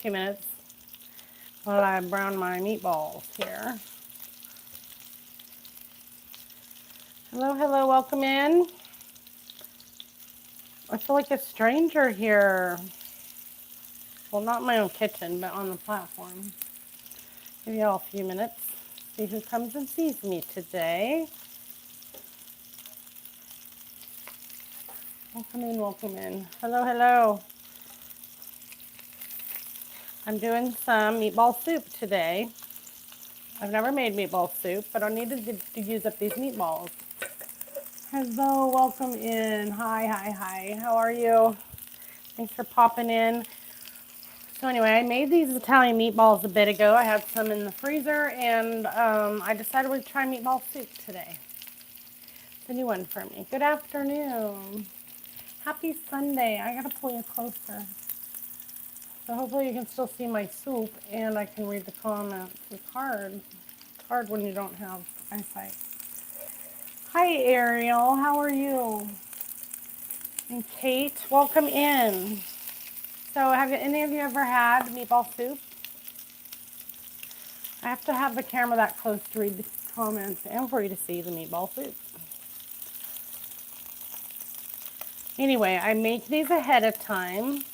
2 minutes while I brown my meatballs here. Hello, hello, welcome in. I feel like a stranger here. Well, not in my own kitchen, but on the platform. Give you all a few minutes. See who comes and sees me today. Welcome in, welcome in. Hello, hello. I'm doing some meatball soup today. I've never made meatball soup, but I needed to use up these meatballs. Hello, welcome in. Hi, hi, hi. How are you? Thanks for popping in. So anyway, I made these Italian meatballs a bit ago. I had some in the freezer, and I decided we'd try meatball soup today. It's a new one for me. Good afternoon. Happy Sunday. I gotta pull you closer. So hopefully you can still see my soup, and I can read the comments. It's hard. It's hard when you don't have eyesight. Hi, Ariel. How are you? And Kate, welcome in. So have any of you ever had meatball soup? I have to have the camera that close to read the comments and for you to see the meatball soup. Anyway, I make these ahead of time,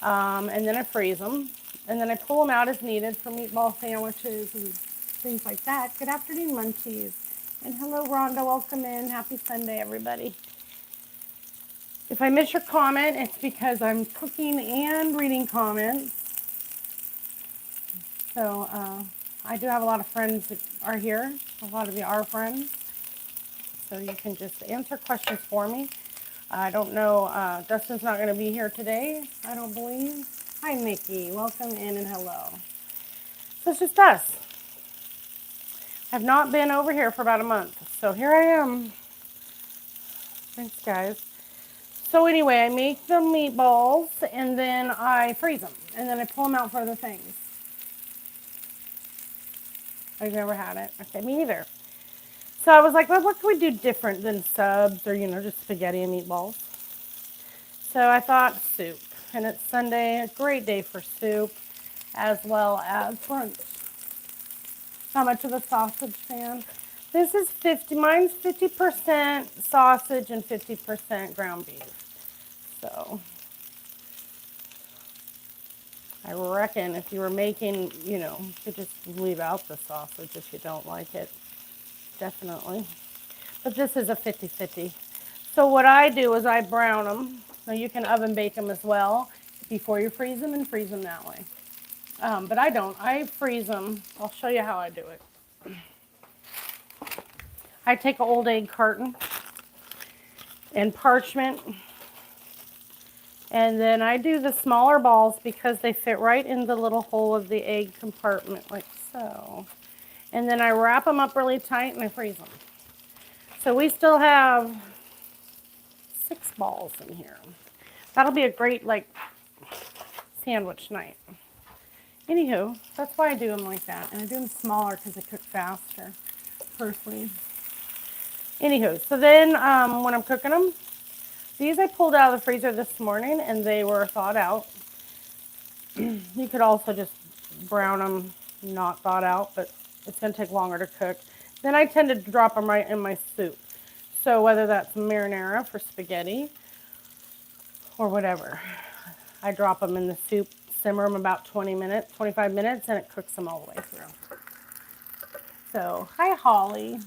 and then I freeze them, and then I pull them out as needed for meatball sandwiches and things like that. Good afternoon, Munchies. And hello, Rhonda. Welcome in. Happy Sunday, everybody. If I miss your comment, it's because I'm cooking and reading comments. So I do have a lot of friends that are here. A lot of you are friends. So you can just answer questions for me. I don't know, Dustin's not going to be here today, I don't believe. Hi, Mickey. Welcome in and hello. So it's just us. I've not been over here for about a month. So here I am. Thanks, guys. So anyway, I make the meatballs and then I freeze them. And then I pull them out for other things. I've never had it. Okay, me either. So I was like, well, what can we do different than subs or, just spaghetti and meatballs? So I thought soup. And it's Sunday, a great day for soup, as well as brunch. Not much of a sausage fan. This is mine's 50% sausage and 50% ground beef. So I reckon if you were making, you could just leave out the sausage if you don't like it. Definitely. But this is a 50-50. So what I do is I brown them. Now you can oven bake them as well before you freeze them and freeze them that way. But I don't. I freeze them. I'll show you how I do it. I take an old egg carton and parchment. And then I do the smaller balls because they fit right in the little hole of the egg compartment like so. And then I wrap them up really tight and I freeze them. So we still have 6 balls in here. That'll be a great, sandwich night. Anywho, that's why I do them like that. And I do them smaller because they cook faster, personally. Anywho, so then when I'm cooking them, these I pulled out of the freezer this morning and they were thawed out. You could also just brown them not thawed out, but it's going to take longer to cook. Then I tend to drop them right in my soup. So whether that's marinara for spaghetti or whatever, I drop them in the soup, simmer them about 25 minutes, and it cooks them all the way through. So, hi, Holly.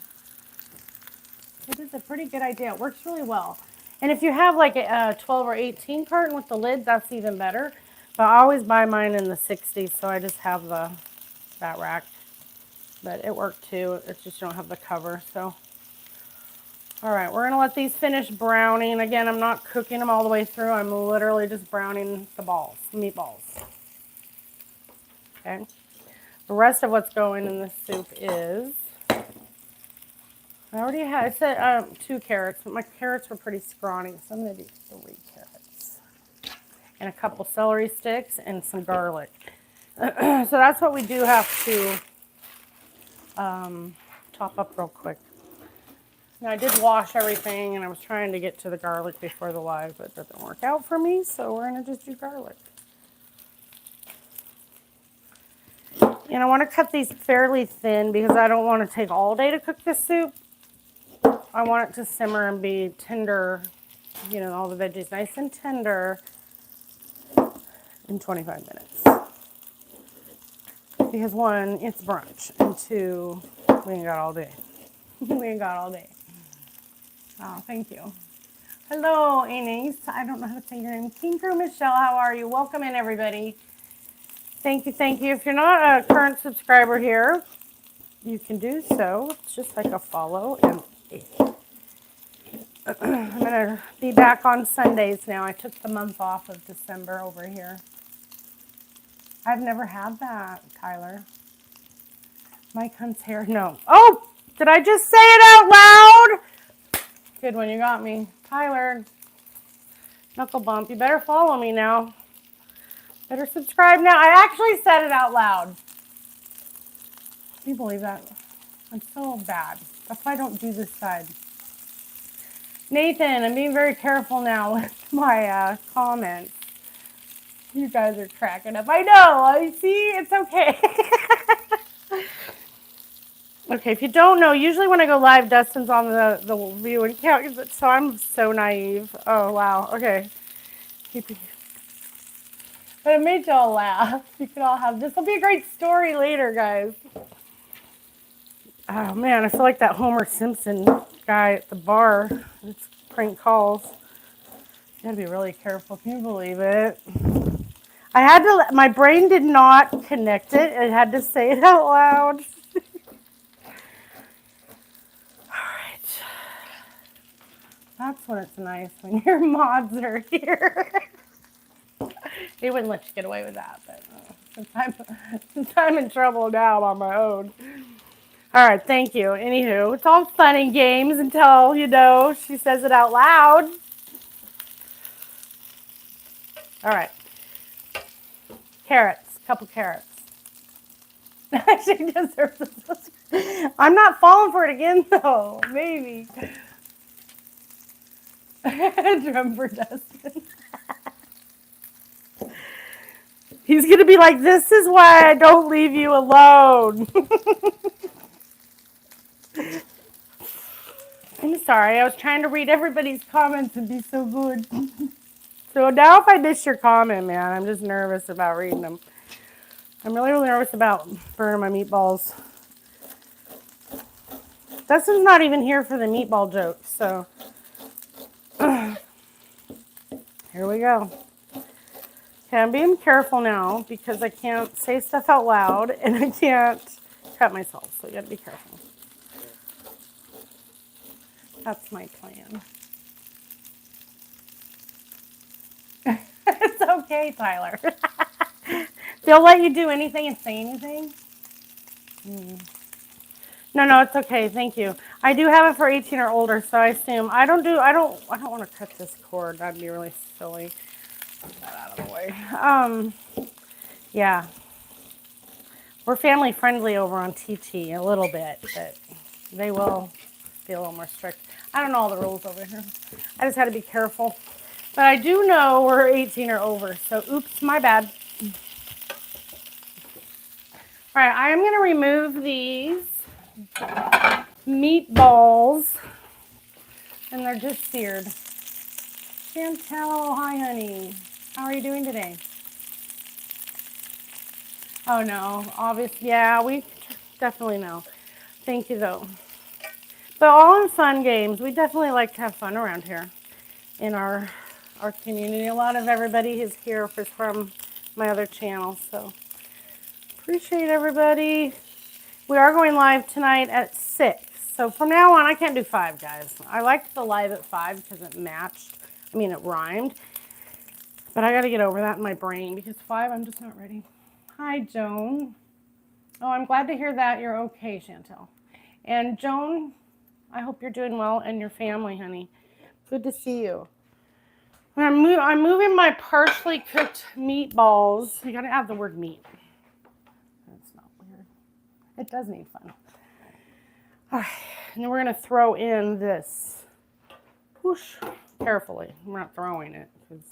It is a pretty good idea. It works really well. And if you have like a 12 or 18 carton with the lid, that's even better. But I always buy mine in the 60s, so I just have that rack. But it worked too. It's just you don't have the cover. So, all right, we're gonna let these finish browning. Again, I'm not cooking them all the way through. I'm literally just browning the meatballs. Okay. The rest of what's going in the soup is, I said 2 carrots, but my carrots were pretty scrawny, so I'm gonna do 3 carrots. And a couple celery sticks and some garlic. So that's what we do have to chop up real quick. Now I did wash everything and I was trying to get to the garlic before the live, but it doesn't work out for me, so we're gonna just do garlic. And I want to cut these fairly thin because I don't want to take all day to cook this soup. I want it to simmer and be tender, you know, all the veggies nice and tender in 25 minutes. Because one, it's brunch, and two, we ain't got all day. We ain't got all day. Oh, thank you. Hello, Ines. I don't know how to say your name. King Crew Michelle, how are you? Welcome in, everybody. Thank you, thank you. If you're not a current subscriber here, you can do so. It's just like a follow. And I'm going to be back on Sundays now. I took the month off of December over here. I've never had that, Tyler. Mike Hunt's hair. No. Oh, did I just say it out loud? Good one. You got me. Tyler, knuckle bump. You better follow me now. Better subscribe now. I actually said it out loud. Can you believe that? I'm so bad. That's why I don't do this side. Nathan, I'm being very careful now with my comments. You guys are cracking up. I know. I see. It's okay. Okay, if you don't know, usually when I go live, Dustin's on the viewing count, so I'm so naive. Oh, wow. Okay. But it made y'all laugh. You can all have, this will be a great story later, guys. Oh, man, I feel like that Homer Simpson guy at the bar. It's prank calls. You gotta be really careful. Can you believe it? I had to, my brain did not connect it. I had to say it out loud. That's when it's nice, when your mods are here. They wouldn't let you get away with that, but since I'm in trouble now on my own. All right, thank you. Anywho, it's all fun and games until, you know, she says it out loud. All right. Carrots, a couple carrots. She deserves it. I'm not falling for it again, though. Maybe. Drum for Dustin. He's going to be like, this is why I don't leave you alone. I'm sorry. I was trying to read everybody's comments and be so good. So now if I miss your comment, man, I'm just nervous about reading them. I'm really, really nervous about burning my meatballs. Dustin's not even here for the meatball jokes, so here we go. Okay, I'm being careful now because I can't say stuff out loud and I can't cut myself, so you gotta be careful. That's my plan. It's okay, Tyler. They'll let you do anything and say anything. No, it's okay. Thank you. I do have it for 18 or older, so I assume I don't want to cut this cord. That'd be really silly. Put that out of the way. Yeah. We're family friendly over on TT a little bit, but they will be a little more strict. I don't know all the rules over here. I just had to be careful. But I do know we're 18 or over, so oops, my bad. All right, I am going to remove these meatballs, and they're just seared. Chantel, hi, honey. How are you doing today? Oh, no, obviously, yeah, we definitely know. Thank you, though. But all in fun games. We definitely like to have fun around here in our community. A lot of everybody is here from my other channel, so appreciate everybody. We are going live tonight at 6. So from now on, I can't do 5, guys. I liked the live at 5 because it matched. I mean, it rhymed. But I got to get over that in my brain because 5, I'm just not ready. Hi, Joan. Oh, I'm glad to hear that you're okay, Chantel. And Joan, I hope you're doing well and your family, honey. Good to see you. I'm moving my partially cooked meatballs. You got to add the word meat. That's not weird. It does need fun. All right, and then we're going to throw in this. Whoosh, carefully. We're not throwing it because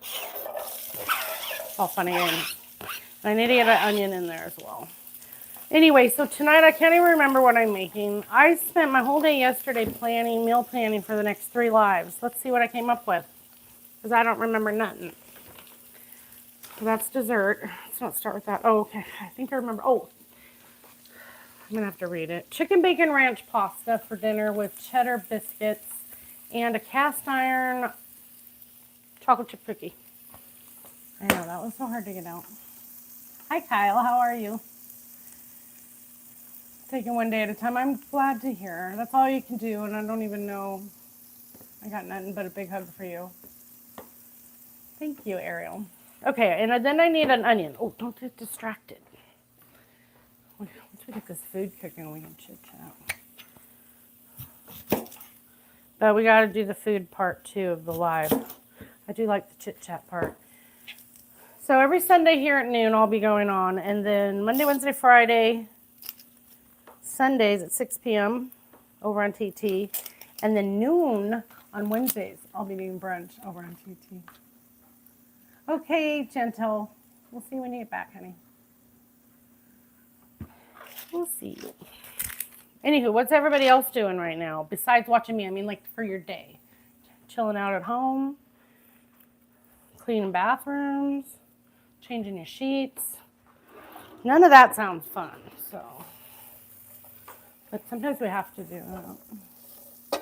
it's all funny games. And I need to get an onion in there as well. Anyway, so tonight I can't even remember what I'm making. I spent my whole day yesterday meal planning for the next 3 lives. Let's see what I came up with, because I don't remember nothing. So that's dessert. Let's not start with that. Oh, okay. I think I remember. Oh, I'm going to have to read it. Chicken bacon ranch pasta for dinner with cheddar biscuits and a cast iron chocolate chip cookie. I know, that was so hard to get out. Hi, Kyle. How are you? Taking one day at a time. I'm glad to hear. That's all you can do, and I don't even know. I got nothing but a big hug for you. Thank you, Ariel. Okay, and then I need an onion. Oh, don't get distracted. Once we get this food cooking, we can chit-chat. But we got to do the food part, too, of the live. I do like the chit-chat part. So every Sunday here at noon, I'll be going on. And then Monday, Wednesday, Friday, Sundays at 6 p.m. over on TT. And then noon on Wednesdays, I'll be doing brunch over on TT. Okay, Gentle. We'll see when you get back, honey. We'll see. Anywho, what's everybody else doing right now besides watching me? I mean, like, for your day. Chilling out at home. Cleaning bathrooms. Changing your sheets. None of that sounds fun, so. But sometimes we have to do that.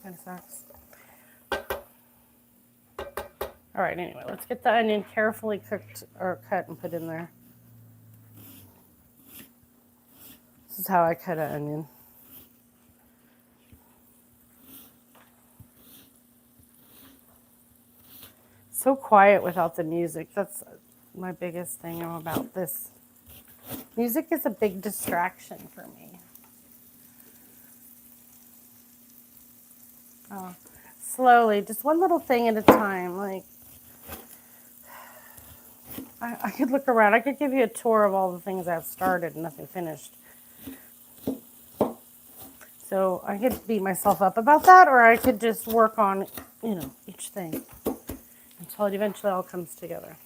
Kind of sucks. All right, anyway, let's get the onion carefully cooked or cut and put in there. This is how I cut an onion. So quiet without the music. That's my biggest thing about this. Music is a big distraction for me. Oh, slowly, just one little thing at a time. Like, I could look around. I could give you a tour of all the things I've started and nothing finished. So I could beat myself up about that, or I could just work on, each thing until it eventually all comes together.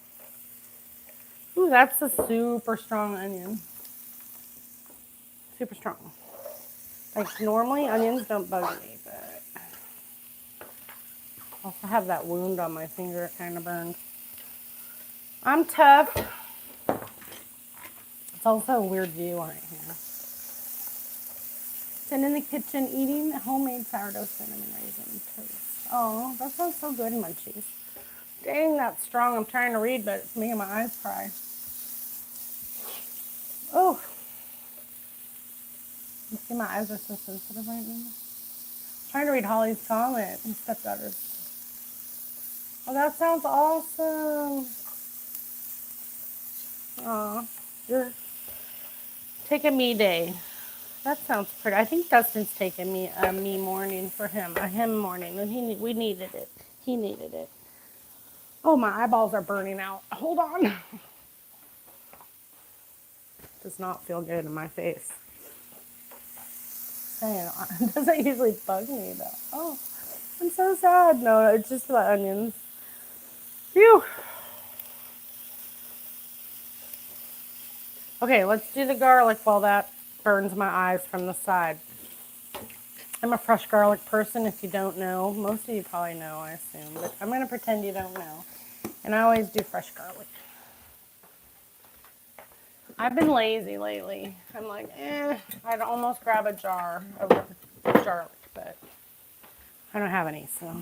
Ooh, that's a super strong onion. Super strong. Like, normally onions don't bug me, but I also have that wound on my finger. It kind of burned. I'm tough. It's also a weird view right here. Sitting in the kitchen eating homemade sourdough cinnamon raisin toast. Oh, that sounds so good, munchies. Dang, that's strong. I'm trying to read, but it's making my eyes cry. Oh. You see, my eyes are so sensitive right now. I'm trying to read Holly's comment and stepdaughters. Oh, that sounds awesome. Aw, you're taking me day. That sounds pretty. I think Dustin's taking me a me morning for him, a him morning, and we needed it. He needed it. Oh, my eyeballs are burning out. Hold on. Does not feel good in my face. It doesn't usually bug me though. Oh, I'm so sad. No, it's just the onions. Phew. Okay, let's do the garlic while that burns my eyes from the side. I'm a fresh garlic person, if you don't know. Most of you probably know, I assume, but I'm going to pretend you don't know. And I always do fresh garlic. I've been lazy lately. I'm like, I'd almost grab a jar of garlic, but I don't have any, so.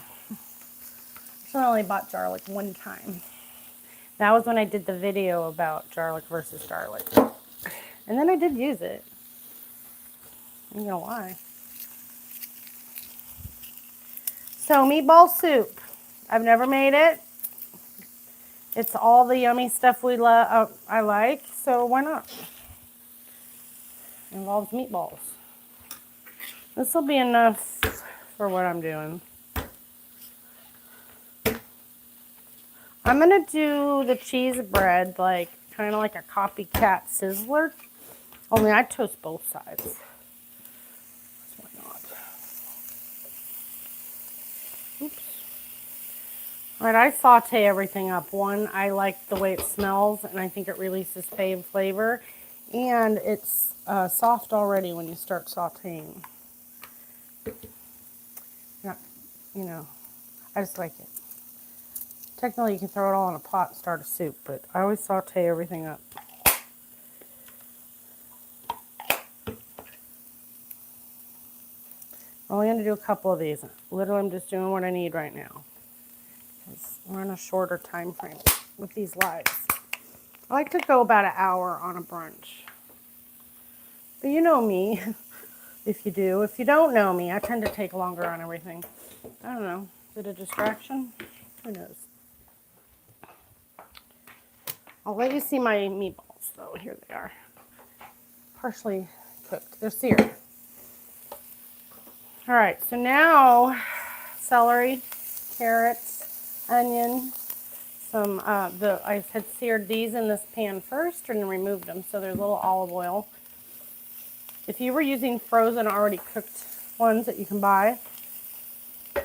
I only bought garlic one time. That was when I did the video about garlic versus garlic. And then I did use it. I don't know why. So, meatball soup. I've never made it. It's all the yummy stuff I like, so why not? It involves meatballs. This will be enough for what I'm doing. I'm going to do the cheese bread like kind of like a copycat sizzler, only I toast both sides. Why not? Oops. All right, I saute everything up. One, I like the way it smells, and I think it releases flavor. And it's soft already when you start sauteing. Not, you know, I just like it. Technically, you can throw it all in a pot and start a soup, but I always saute everything up. I'm only going to do a couple of these. Literally, I'm just doing what I need right now. Because we're in a shorter time frame with these lives. I like to go about an hour on a brunch. But you know me, if you do. If you don't know me, I tend to take longer on everything. I don't know. Is it a distraction? Who knows? I'll let you see my meatballs, though. Here they are. Partially cooked. They're seared. All right, so now celery, carrots, onion, some, I had seared these in this pan first and removed them, so there's a little olive oil. If you were using frozen already cooked ones that you can buy, you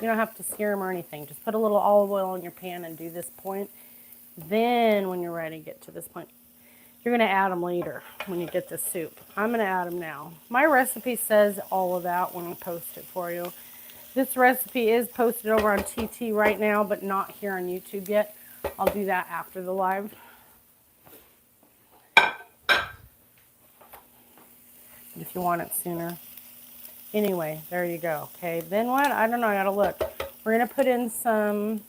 don't have to sear them or anything. Just put a little olive oil in your pan and do this point. Then when you're ready to get to this point, you're going to add them later when you get the soup. I'm going to add them now. My recipe says all of that when I post it for you. This recipe is posted over on TT right now, but not here on YouTube yet. I'll do that after the live. If you want it sooner. Anyway, there you go. Okay, then what? I don't know. I gotta look. We're going to put in some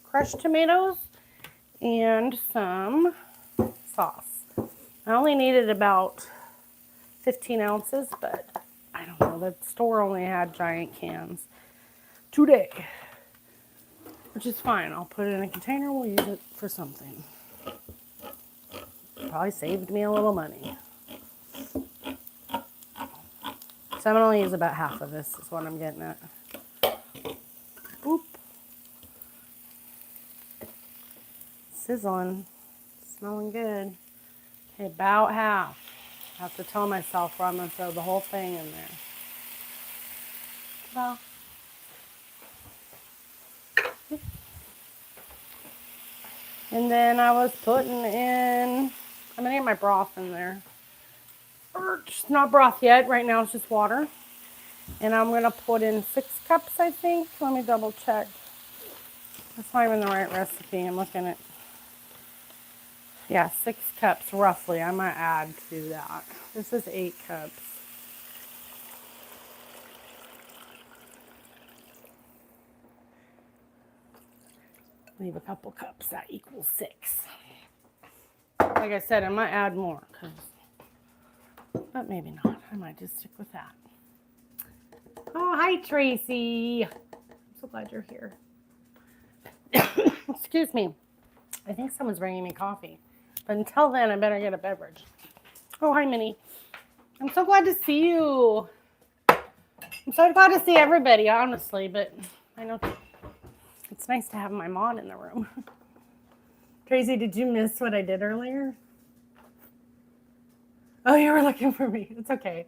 crushed tomatoes and some sauce. I only needed about 15 ounces, but I don't know. The store only had giant cans today, which is fine. I'll put it in a container. We'll use it for something. Probably saved me a little money. So I'm going to only use about half of this is what I'm getting at. Boop. Sizzling. Smelling good. Okay, about half. I have to tell myself where I'm going to throw the whole thing in there. Ta-da. And then I was putting in, I'm going to get my broth in there. It's not broth yet. Right now it's just water. And I'm going to put in 6 cups, I think. Let me double check. That's not even the right recipe. I'm looking at, yeah, 6 cups roughly. I might add to that. This is 8 cups. Leave a couple cups. That equals 6. Like I said, I might add more, but maybe not. I might just stick with that. Oh, hi, Tracy. I'm so glad you're here. Excuse me. I think someone's bringing me coffee. But until then, I better get a beverage. Oh, hi, Minnie. I'm so glad to see you. I'm so glad to see everybody, honestly. But I know it's nice to have my mod in the room. Tracy, did you miss what I did earlier? Oh, you were looking for me. It's okay.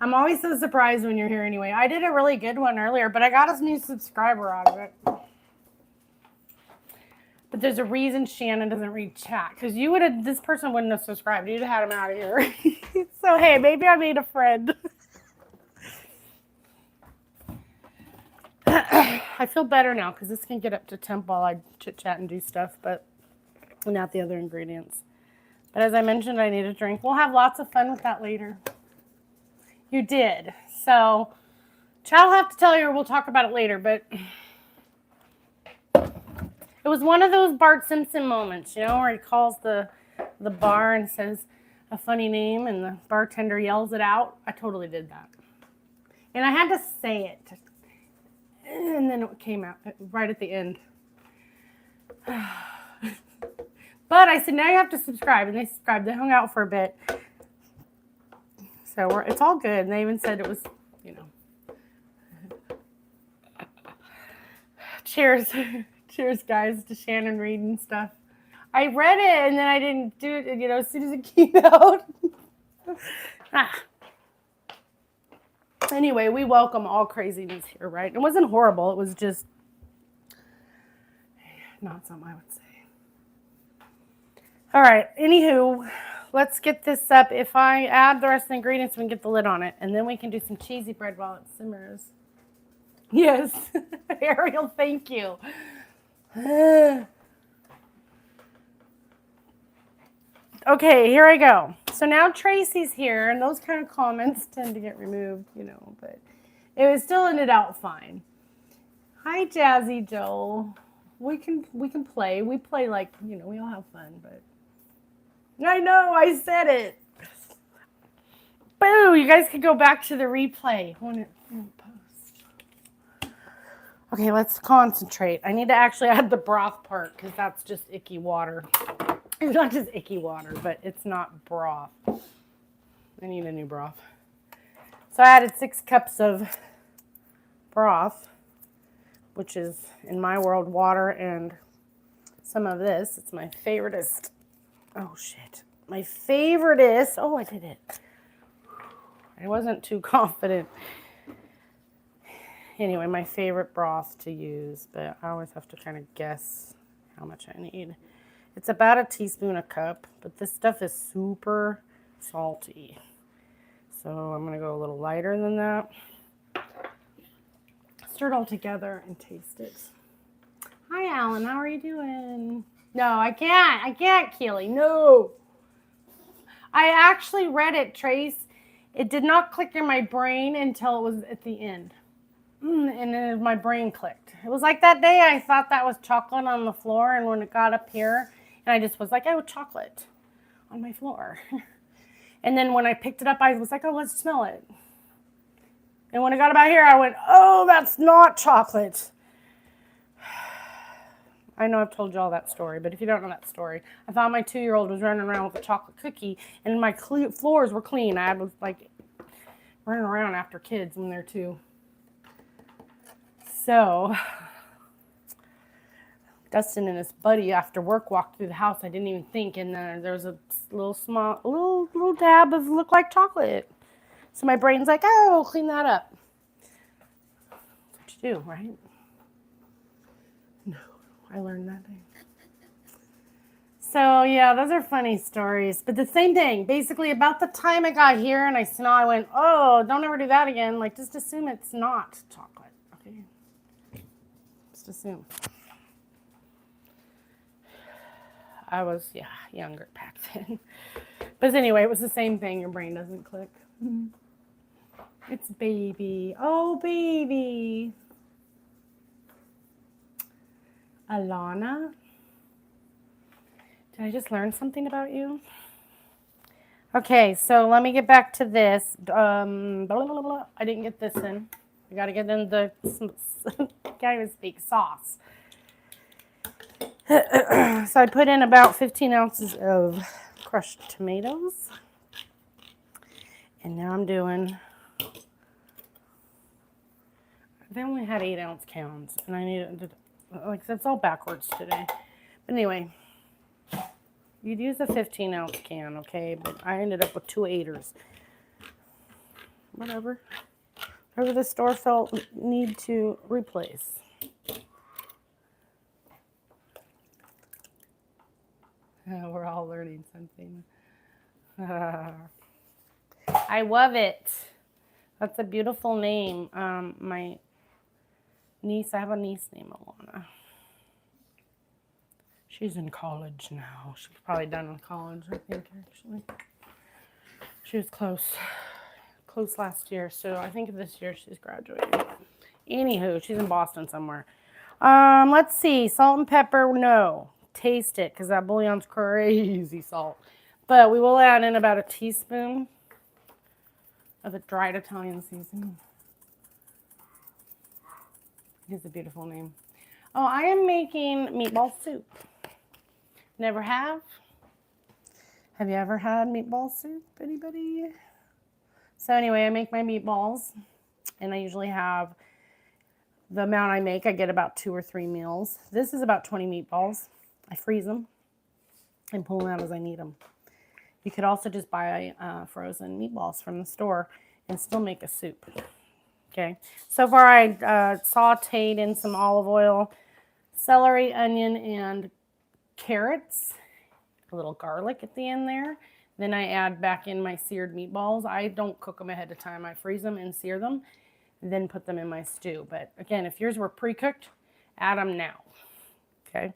I'm always so surprised when you're here anyway. I did a really good one earlier, but I got a new subscriber out of it. But there's a reason Shannon doesn't read chat. Because this person wouldn't have subscribed. You'd have had him out of here. So, hey, maybe I made a friend. I feel better now because this can get up to temp while I chit-chat and do stuff, but not the other ingredients. But as I mentioned, I need a drink. We'll have lots of fun with that later. You did. So, Chad will have to tell you or we'll talk about it later, but it was one of those Bart Simpson moments, you know, where he calls the bar and says a funny name and the bartender yells it out. I totally did that. And I had to say it. And then it came out right at the end. But I said, now you have to subscribe. And they subscribed. They hung out for a bit. So it's all good. And they even said it was, you know. Cheers. Cheers, guys, to Shannon reading stuff. I read it and then I didn't do it, you know, as soon as it came out. Anyway, we welcome all craziness here, right? It wasn't horrible. It was just not something I would say. All right, anywho, let's get this up. If I add the rest of the ingredients, we can get the lid on it. And then we can do some cheesy bread while it simmers. Yes, Ariel, thank you. Okay, here I go. So now Tracy's here, and those kind of comments tend to get removed, you know, but it still ended out fine. Hi, Jazzy Joe. We can play. We play like, you know, we all have fun, but I know I said it. Boo! You guys could go back to the replay when it posts. Okay, let's concentrate. I need to actually add the broth part because that's just icky water. It's not just icky water, but it's not broth. I need a new broth. So I added 6 cups of broth, which is, in my world, water and some of this. It's my favoriteest. Oh, shit. My favoriteest. Oh, I did it. I wasn't too confident. Anyway, my favorite broth to use, but I always have to kind of guess how much I need. It's about a teaspoon a cup, but this stuff is super salty. So I'm going to go a little lighter than that. Stir it all together and taste it. Hi, Alan. How are you doing? No, I can't. I can't, Keely. No. I actually read it, Trace. It did not click in my brain until it was at the end. And then my brain clicked. It was like that day I thought that was chocolate on the floor, and when it got up here, and I just was like, oh, chocolate on my floor. And then when I picked it up, I was like, oh, let's smell it. And when it got about here, I went, oh, that's not chocolate. I know I've told you all that story, but if you don't know that story, I thought my 2-year-old was running around with a chocolate cookie, and my floors were clean. I was like running around after kids when they're 2. So Dustin and his buddy after work walked through the house. I didn't even think, and there was a little dab of looked like chocolate. So my brain's like, oh, clean that up. That's what you do, right? No, I learned nothing. So yeah, those are funny stories. But the same thing, basically about the time I got here and I smell, I went, oh, don't ever do that again. Like, just assume it's not chocolate, okay? Just assume. I was, younger back then. But anyway, it was the same thing. Your brain doesn't click. It's baby. Oh, baby. Alana. Did I just learn something about you? Okay, so let me get back to this. I didn't get this in. I got to get in the, can't even speak, sauce. So I put in about 15 ounces of crushed tomatoes. And now I'm doing, they only had 8-ounce cans. And I needed, like, that's all backwards today. But anyway, you'd use a 15-ounce can, okay? But I ended up with 2 8-ers. Whatever the store felt need to replace. We're all learning something. I love it. That's a beautiful name. My niece, I have a niece named Alana. She's in college now. She's probably done with college, I think, actually. She was close last year, so I think this year she's graduating. Anywho, she's in Boston somewhere. Let's see. Salt and pepper, no. Taste it, because that bouillon's crazy salt. But we will add in about a teaspoon of the dried Italian seasoning. It's a beautiful name. Oh, I am making meatball soup. Never have? Have you ever had meatball soup, anybody? So anyway, I make my meatballs, and I usually have the amount I make. I get about 2 or 3 meals. This is about 20 meatballs. I freeze them and pull them out as I need them. You could also just buy frozen meatballs from the store and still make a soup. Okay, so far I sauteed in some olive oil, celery, onion, and carrots. a little garlic at the end there. Then I add back in my seared meatballs. I don't cook them ahead of time. I freeze them and sear them, then put them in my stew. But again, if yours were pre-cooked, add them now. Okay.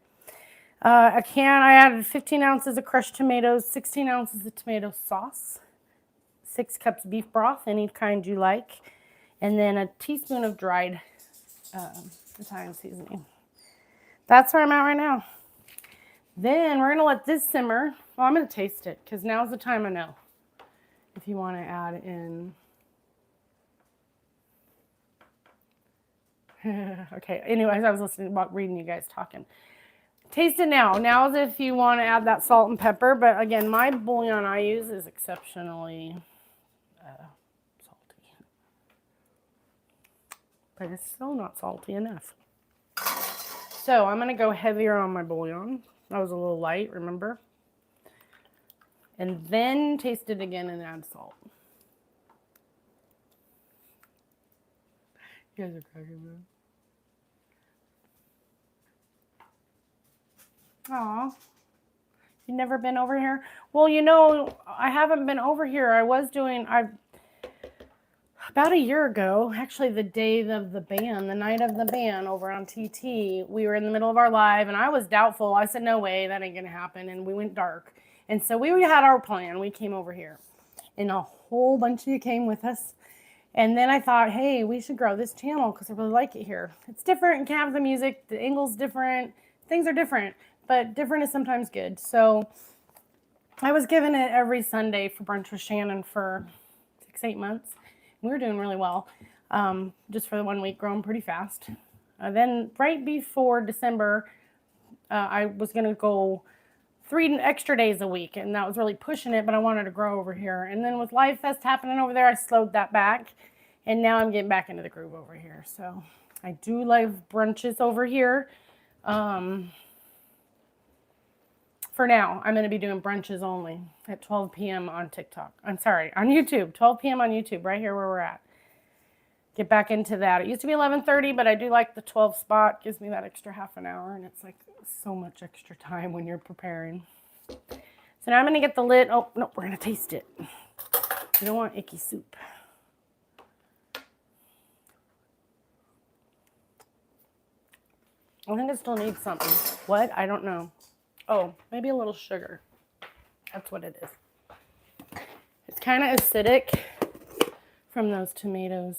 I added 15 ounces of crushed tomatoes, 16 ounces of tomato sauce, 6 cups beef broth, any kind you like, and then a teaspoon of dried Italian seasoning. That's where I'm at right now. Then we're going to let this simmer. Well, I'm going to taste it because now's the time I know. If you want to add in. Okay, anyways, I was listening about reading you guys talking. Taste it now. Now is if you want to add that salt and pepper. But again, my bouillon I use is exceptionally salty. But it's still not salty enough. So I'm going to go heavier on my bouillon. That was a little light, remember? And then taste it again and add salt. You guys are cracking me. Aw. You've never been over here? Well, you know, I haven't been over here. About a year ago, actually the day of the ban, the night of the ban over on TT, we were in the middle of our live and I was doubtful. I said, no way, that ain't gonna happen. And we went dark. And so we had our plan. We came over here and a whole bunch of you came with us. And then I thought, hey, we should grow this channel because I really like it here. It's different. You can have the music, the angle's different, things are different, but different is sometimes good. So I was giving it every Sunday for Brunch with Shannon for 6-8 months. We were doing really well, just for the 1 week, growing pretty fast. Then right before December, I was going to go 3 extra days a week, and that was really pushing it, but I wanted to grow over here. And then with Live Fest happening over there, I slowed that back, and now I'm getting back into the groove over here. So I do live brunches over here. For now, I'm going to be doing brunches only at 12 p.m. on TikTok. I'm sorry, on YouTube. 12 p.m. on YouTube, right here where we're at. Get back into that. It used to be 11:30, but I do like the 12 spot. Gives me that extra half an hour, and it's like so much extra time when you're preparing. So now I'm going to get the lid. Oh, no, we're going to taste it. You don't want icky soup. I think it still needs something. What? I don't know. Oh, maybe a little sugar. That's what it is. It's kind of acidic from those tomatoes.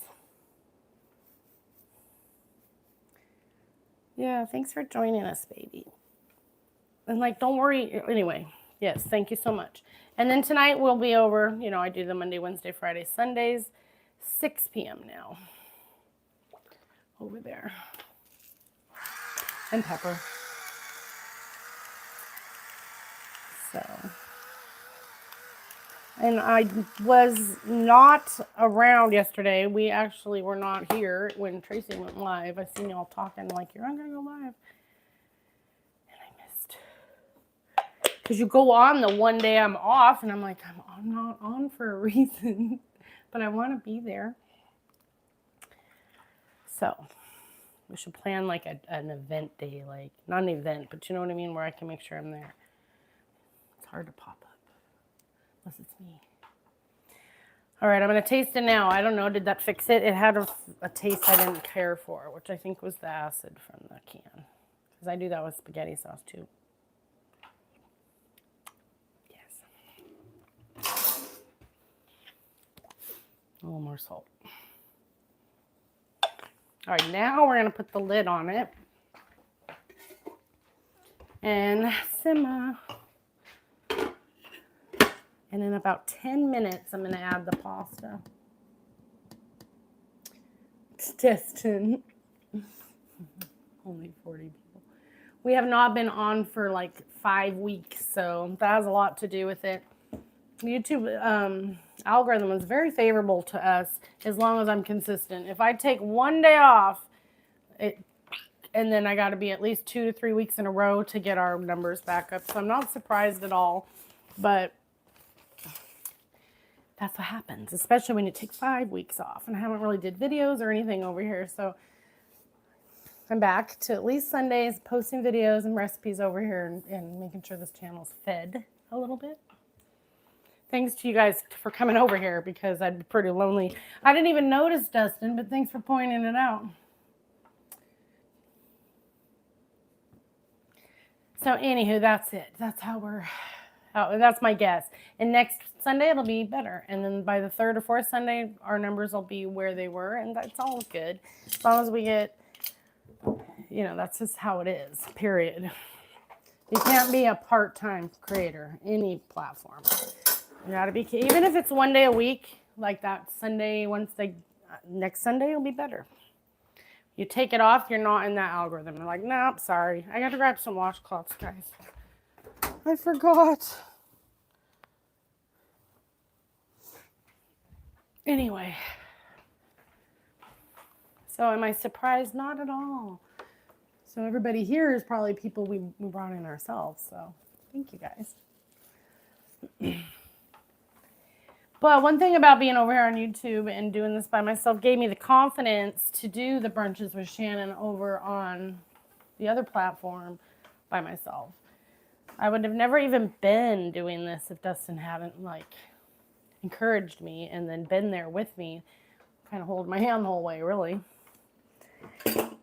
Yeah, thanks for joining us, baby. And like, don't worry. Anyway, yes, thank you so much. And then tonight we'll be over, you know, I do the Monday, Wednesday, Friday, Sundays, 6 p.m. now. Over there. And pepper. So, and I was not around yesterday. We actually were not here when Tracy went live. I seen y'all talking like, you're not going to go live. And I missed. Because you go on the one day I'm off, and I'm like, I'm not on for a reason. But I want to be there. So, we should plan like an event day. Like, not an event, but you know what I mean? Where I can make sure I'm there. Hard to pop up unless it's me. All right, I'm going to taste it now. I don't know, did that fix it? It had a taste I didn't care for, which I think was the acid from the can, because I do that with spaghetti sauce too. Yes. A little more salt. All right, now we're going to put the lid on it and simmer. And in about 10 minutes, I'm going to add the pasta. It's testing. Only 40 people. We have not been on for like 5 weeks, so that has a lot to do with it. YouTube algorithm is very favorable to us as long as I'm consistent. If I take 1 day off, and then I got to be at least 2 to 3 weeks in a row to get our numbers back up. So I'm not surprised at all, but that's what happens, especially when you take 5 weeks off. And I haven't really did videos or anything over here, so I'm back to at least Sundays posting videos and recipes over here and making sure this channel's fed a little bit. Thanks to you guys for coming over here because I'd be pretty lonely. I didn't even notice Dustin, but thanks for pointing it out. So anywho, that's it. That's that's my guess. And next Sunday it'll be better. And then by the third or fourth Sunday, our numbers will be where they were, and that's all good. As long as we get, you know, that's just how it is, period. You can't be a part-time creator, any platform. You gotta be, even if it's one day a week, like that Sunday, next Sunday will be better. You take it off, you're not in that algorithm. They're like, nope, sorry. I got to grab some washcloths, guys. I forgot. Anyway. So am I surprised? Not at all. So everybody here is probably people we brought in ourselves. So thank you guys. But one thing about being over here on YouTube and doing this by myself gave me the confidence to do the brunches with Shannon over on the other platform by myself. I would have never even been doing this if Dustin hadn't like encouraged me and then been there with me, kind of hold my hand the whole way, really.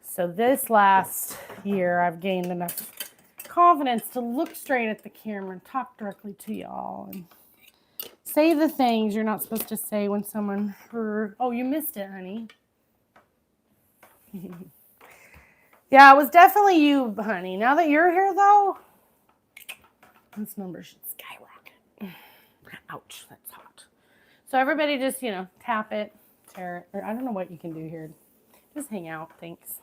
So this last year, I've gained enough confidence to look straight at the camera and talk directly to y'all and say the things you're not supposed to say when someone heard. Oh, you missed it, honey. Yeah, it was definitely you, honey. Now that you're here, though, this number should skyrocket. Ouch, that's hot. So everybody just, you know, tap it, tear it. Or I don't know what you can do here. Just hang out, thanks.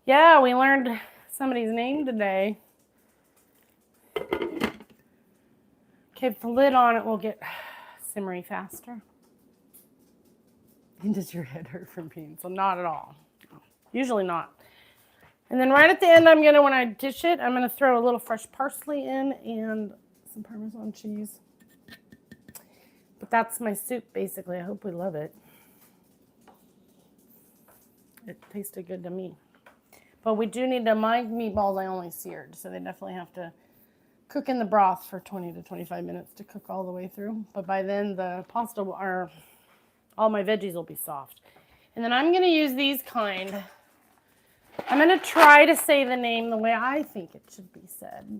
Yeah, we learned somebody's name today. Okay, the lid on it will get simmering faster. And does your head hurt from peeing? So not at all. Usually not. And then right at the end, when I dish it, I'm gonna throw a little fresh parsley in and some Parmesan cheese. But that's my soup, basically. I hope we love it. It tasted good to me. But we do need to, my meatballs I only seared, so they definitely have to cook in the broth for 20 to 25 minutes to cook all the way through. But by then the pasta all my veggies will be soft. And then I'm gonna use these kind. I'm gonna try to say the name the way I think it should be said,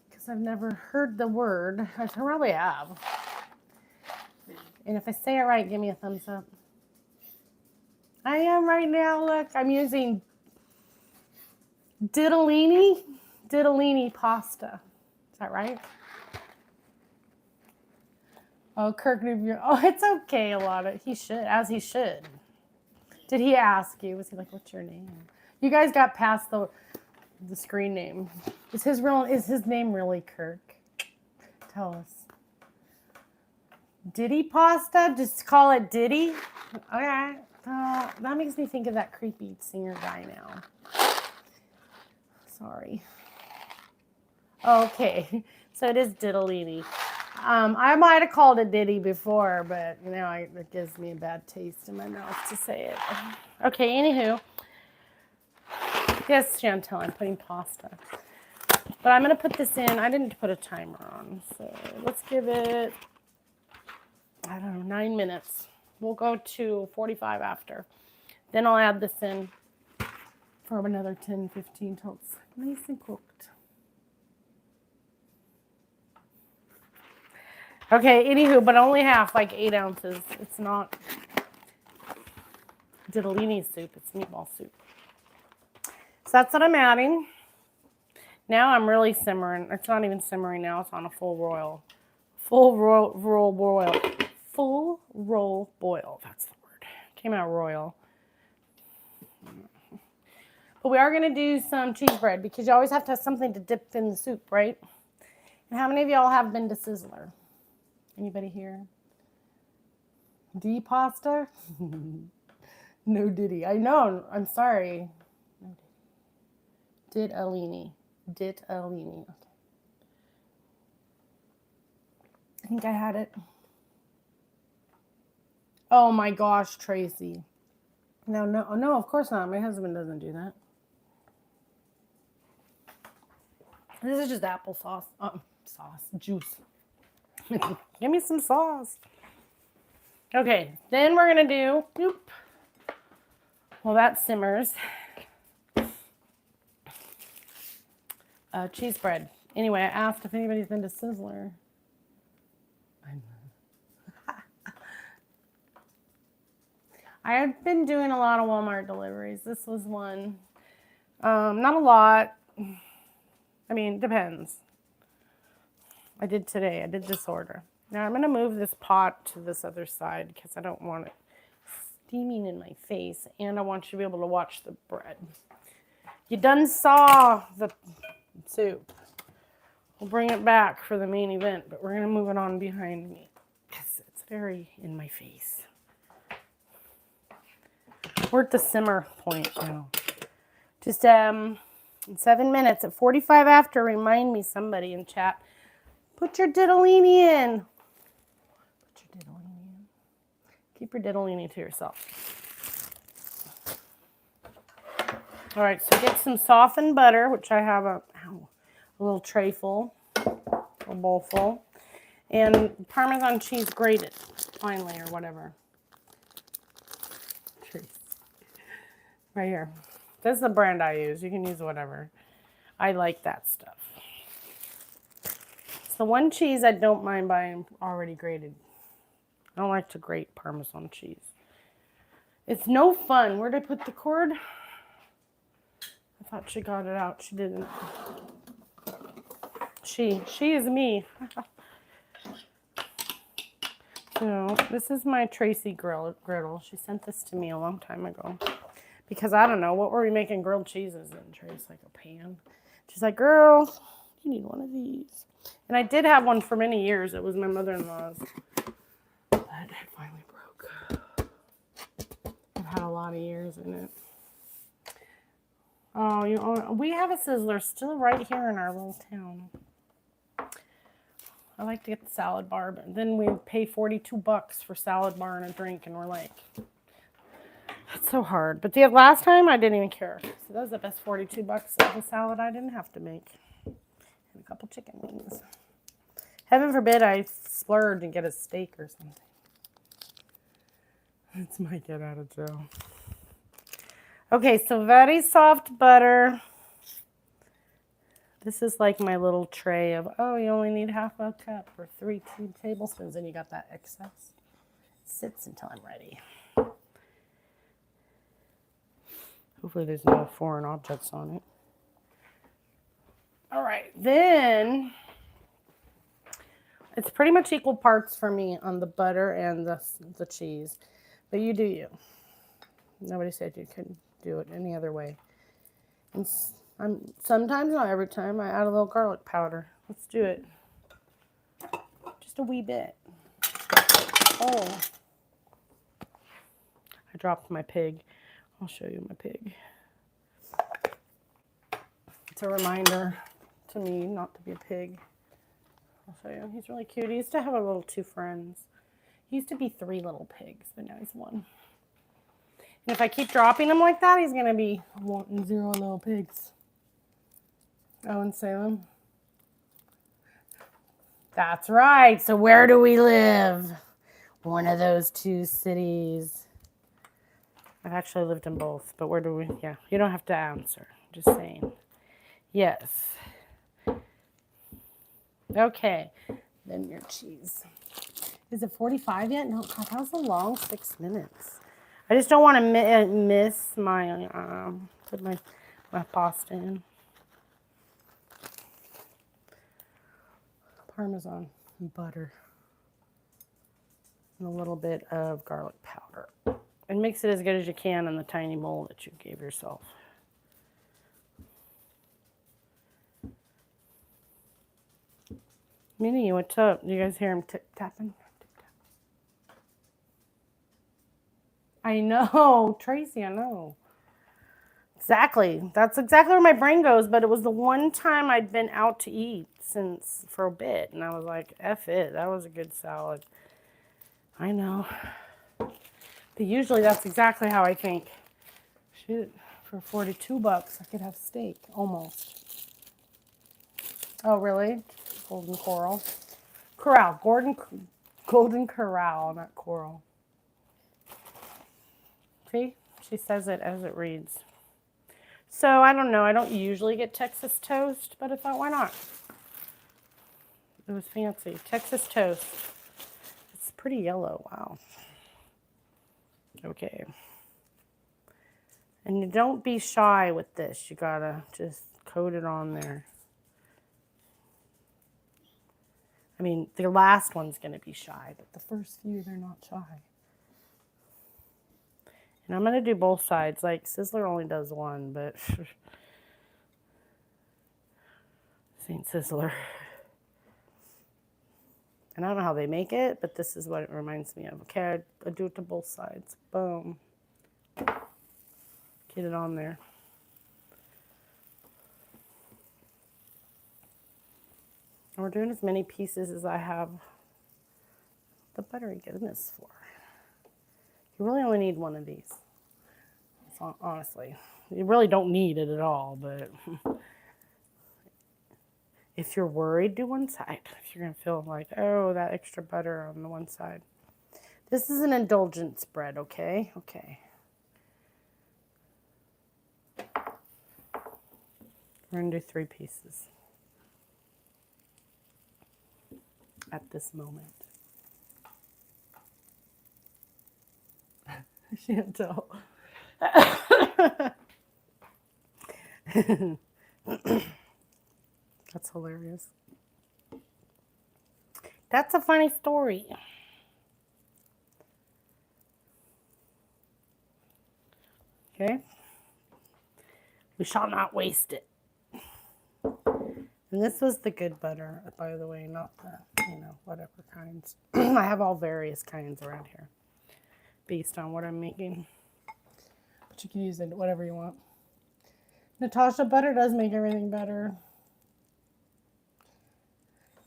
because I've never heard the word. I probably have. And if I say it right, give me a thumbs up. I am right now, look, I'm using ditalini pasta. Is that right? Oh, Kirk, oh, it's okay, a lot of, he should. Did he ask you? Was he like, what's your name? You guys got past the screen name. Is his name really Kirk? Tell us. Diddy pasta? Just call it Diddy? Okay. That makes me think of that creepy singer guy now. Sorry. Okay, so it is diddlini. I might have called it Diddy before, but you know, it gives me a bad taste in my mouth to say it. Okay, anywho. Yes, Chantel, I'm putting pasta. But I'm going to put this in. I didn't put a timer on, so let's give it, I don't know, 9 minutes. We'll go to 45 after. Then I'll add this in for another 10, 15 till it's nice and cooked. Okay, anywho, but only half, like 8 ounces. It's not ditalini soup, it's meatball soup. So that's what I'm adding. Now I'm really simmering. It's not even simmering now, it's on a full roll boil. Full roll boil, that's the word. Came out royal. But we are gonna do some cheese bread because you always have to have something to dip in the soup, right? And how many of y'all have been to Sizzler? Anybody here? D pasta? No Diddy. I know. I'm sorry. No Diddy. Ditalini. Okay. I think I had it. Oh my gosh, Tracy. No, of course not. My husband doesn't do that. This is just applesauce. Juice. Give me some sauce. Okay, then we're gonna do, well, that simmers. Cheese bread. Anyway, I asked if anybody's been to Sizzler. I've been doing a lot of Walmart deliveries. This was one. Not a lot. I mean, depends. I did today. I did this order. Now I'm going to move this pot to this other side because I don't want it steaming in my face. And I want you to be able to watch the bread. You done saw the soup. We'll bring it back for the main event, but we're going to move it on behind me because it's very in my face. We're at the simmer point now. Just in 7 minutes, at 45 after, remind me, somebody in chat, put your diddlini in. Put your diddlini in. Keep your diddlini to yourself. All right, so get some softened butter, which I have a little tray full, a bowl full, and Parmesan cheese grated finely or whatever. Right here. This is the brand I use. You can use whatever. I like that stuff. It's the one cheese I don't mind buying already grated. I don't like to grate Parmesan cheese. It's no fun. Where'd I put the cord? I thought she got it out. She didn't. She is me. So this is my Tracy griddle. She sent this to me a long time ago. Because I don't know, what were we making grilled cheeses in? Trace, like a pan. She's like, girl, you need one of these. And I did have one for many years. It was my mother-in-law's. But it finally broke. It had a lot of years in it. Oh, we have a Sizzler still right here in our little town. I like to get the salad bar, but then we pay $42 for salad bar and a drink, and we're like... That's so hard. But the last time I didn't even care. So that was the best $42 of the salad I didn't have to make. And a couple chicken wings. Heaven forbid I splurge and get a steak or something. That's my get out of jail. Okay, so very soft butter. This is like my little tray of, oh, you only need half a cup or 2 tablespoons, and you got that excess. It sits until I'm ready. Hopefully there's no foreign objects on it. All right, then it's pretty much equal parts for me on the butter and the cheese. But you do you. Nobody said you couldn't do it any other way. And sometimes, not every time, I add a little garlic powder. Let's do it. Just a wee bit. Oh. I dropped my pig. I'll show you my pig. It's a reminder to me not to be a pig. I'll show you. He's really cute. He used to have a little 2 friends. He used to be 3 little pigs, but now he's 1. And if I keep dropping him like that, he's going to be wanting 0 little pigs. Oh, in Salem? That's right. So where do we live? One of those 2 cities. I've actually lived in both, but where do we? Yeah, you don't have to answer. Just saying. Yes. Okay. Then your cheese. Is it 45 yet? No, God, that was a long 6 minutes. I just don't want to miss my, put my pasta in. Parmesan and butter. And a little bit of garlic powder. And mix it as good as you can in the tiny bowl that you gave yourself. Minnie, what's up? You guys hear him tip-tapping? I know. Tracy, I know. Exactly. That's exactly where my brain goes, but it was the one time I'd been out to eat for a bit, and I was like, F it. That was a good salad. I know. But usually that's exactly how I think. Shoot, for $42 I could have steak, almost. Oh, really? Golden coral. Corral. Golden corral, not coral. See? She says it as it reads. So, I don't know. I don't usually get Texas toast, but I thought, why not? It was fancy. Texas toast. It's pretty yellow. Wow. Okay. And you don't be shy with this. You gotta just coat it on there. I mean, the last one's gonna be shy, but the first few, they're not shy. And I'm gonna do both sides. Like, Sizzler only does one, but Saint Sizzler. And I don't know how they make it, but this is what it reminds me of. Okay, I do it to both sides. Boom. Get it on there. And we're doing as many pieces as I have the buttery goodness for. You really only need one of these. Honestly. You really don't need it at all, but if you're worried, do one side. If you're going to feel like, oh, that extra butter on the one side. This is an indulgence bread, okay? Okay. We're going to do 3 pieces at this moment. Chantel. That's hilarious. That's a funny story. Okay. We shall not waste it. And this was the good butter, by the way, not the, whatever kinds. I have all various kinds around here based on what I'm making. But you can use it whatever you want. Natasha, butter does make everything better.